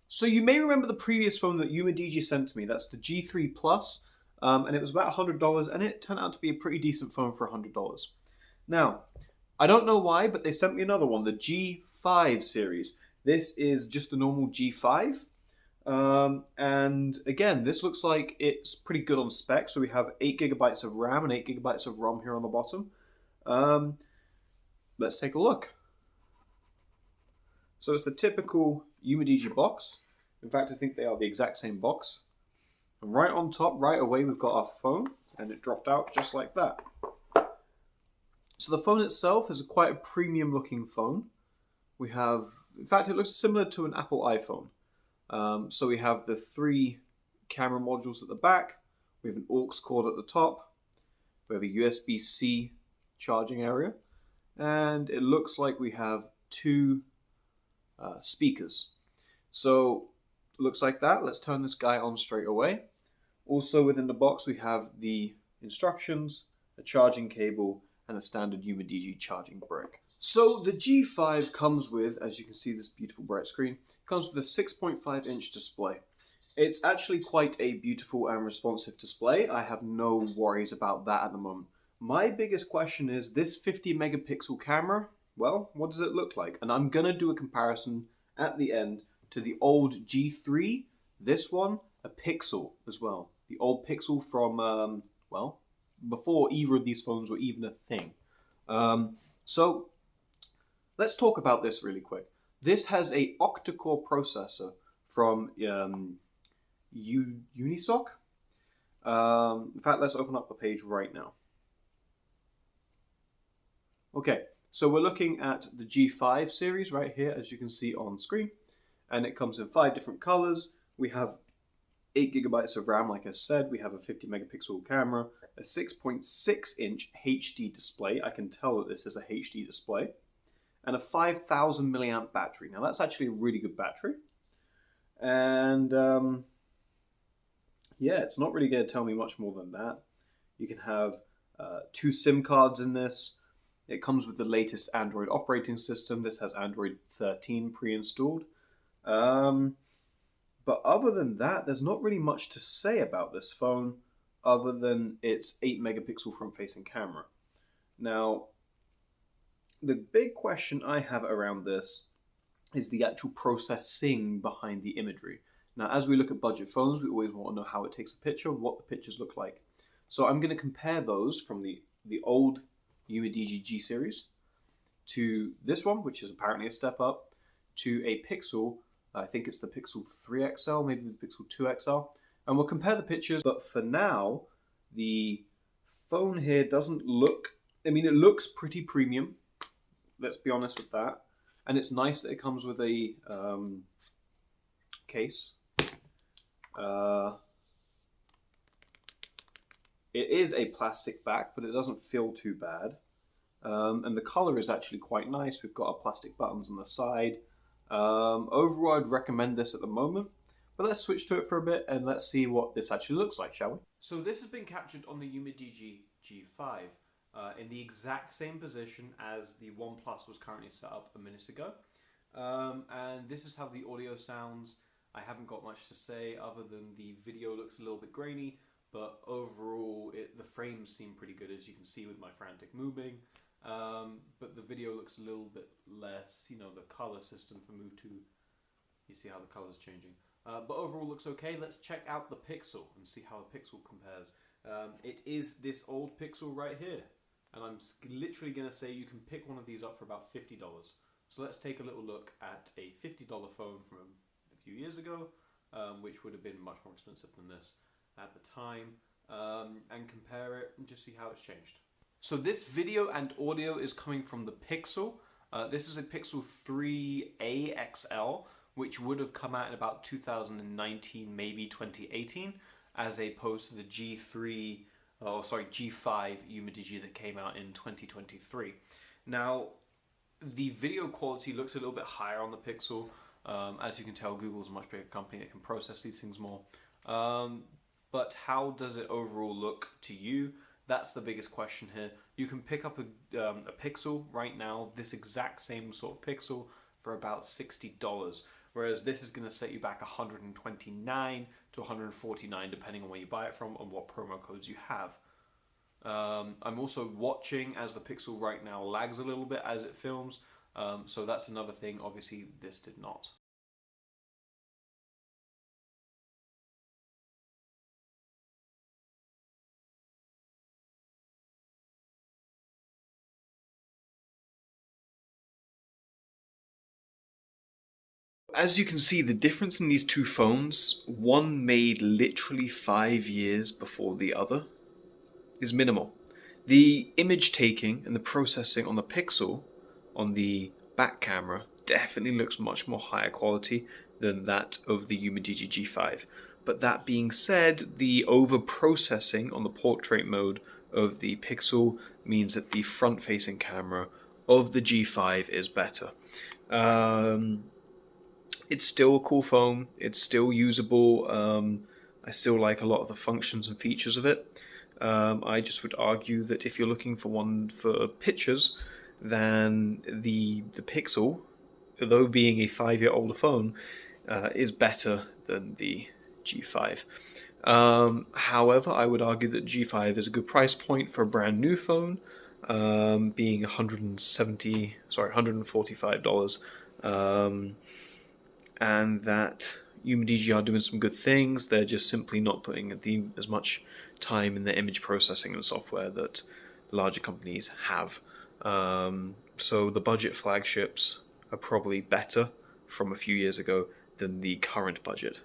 So you may remember the previous phone that UMIDIGI sent to me. That's the G3 Plus, and it was about $100, and it turned out to be a pretty decent phone for $100. Now, I don't know why, but they sent me another one, the G5 series. This is just the normal G5. And again, this looks like it's pretty good on spec. So we have 8 gigabytes of RAM and 8 gigabytes of ROM here on the bottom. Let's take a look. So it's the typical UMIDIGI box. In fact, I think they are the exact same box. And right on top, right away, we've got our phone, and it dropped out just like that. So the phone itself is quite a premium looking phone. We have, in fact, it looks similar to an Apple iPhone. So we have the 3 camera modules at the back. We have an aux cord at the top. We have a USB-C charging area. And it looks like we have 2 speakers. So it looks like that. Let's turn this guy on straight away. Also within the box we have the instructions, a charging cable, and a standard UMIDIGI charging brick. So the G5 comes with, as you can see this beautiful bright screen, comes with a 6.5-inch display. It's actually quite a beautiful and responsive display. I have no worries about that at the moment. My biggest question is this 50 megapixel camera, well, what does it look like? And I'm gonna do a comparison at the end to the old G3, this one, a Pixel as well. The old Pixel from, well, before either of these phones were even a thing. So let's talk about this really quick. This has a octa-core processor from Unisoc. In fact, let's open up the page right now. Okay, so we're looking at the G5 series right here, as you can see on screen. And it comes in 5 different colors. We have 8 gigabytes of RAM, like I said. We have a 50 megapixel camera, a 6.6-inch HD display. I can tell that this is a HD display. And a 5,000 milliamp battery. Now that's actually a really good battery. And yeah, it's not really going to tell me much more than that. You can have 2 SIM cards in this. It comes with the latest Android operating system. This has Android 13 pre-installed. But other than that, there's not really much to say about this phone other than its 8 megapixel front-facing camera. Now, the big question I have around this is the actual processing behind the imagery. Now, as we look at budget phones, we always want to know how it takes a picture, what the pictures look like. So I'm going to compare those from the old UMIDIGI G series to this one, which is apparently a step up, to a Pixel. I think it's the Pixel 3 XL, maybe the Pixel 2 XL. And we'll compare the pictures, but for now, the phone here doesn't look, I mean, it looks pretty premium. Let's be honest with that. And it's nice that it comes with a case. It is a plastic back, but it doesn't feel too bad. And the color is actually quite nice. We've got our plastic buttons on the side. Overall, I'd recommend this at the moment. But let's switch to it for a bit and let's see what this actually looks like, shall we? So this has been captured on the UMIDIGI G5 in the exact same position as the OnePlus was currently set up a minute ago. And this is how the audio sounds. I haven't got much to say other than the video looks a little bit grainy, but overall the frames seem pretty good, as you can see with my frantic moving. But the video looks a little bit less, you know, the color system for move to, you see how the color's changing. But overall looks okay. Let's check out the Pixel and see how the Pixel compares. It is this old Pixel right here. And I'm literally going to say you can pick one of these up for about $50. So let's take a little look at a $50 phone from a few years ago, which would have been much more expensive than this at the time, and compare it and just see how it's changed. So this video and audio is coming from the Pixel. This is a Pixel 3a XL, which would have come out in about 2019, maybe 2018, as opposed to the G5 UMIDIGI that came out in 2023. Now, the video quality looks a little bit higher on the Pixel. As you can tell, Google's a much bigger company that can process these things more. But how does it overall look to you? That's the biggest question here. You can pick up a Pixel right now, this exact same sort of Pixel, for about $60. whereas this is going to set you back $129 to $149 depending on where you buy it from and what promo codes you have. I'm also watching as the Pixel right now lags a little bit as it films, so that's another thing. Obviously this did not. As you can see, the difference in these two phones, one made literally 5 years before the other, is minimal. The image taking and the processing on the Pixel, on the back camera, definitely looks much more higher quality than that of the UMIDIGI G5. But that being said, the over-processing on the portrait mode of the Pixel means that the front-facing camera of the G5 is better. It's still a cool phone, it's still usable, I still like a lot of the functions and features of it. I just would argue that if you're looking for one for pictures, then the Pixel, although being a 5-year-older phone, is better than the G5. However, I would argue that G5 is a good price point for a brand new phone, being $145. And that UMIDIGI are doing some good things. They're just simply not putting as much time in their image processing and software that larger companies have. So the budget flagships are probably better from a few years ago than the current budget.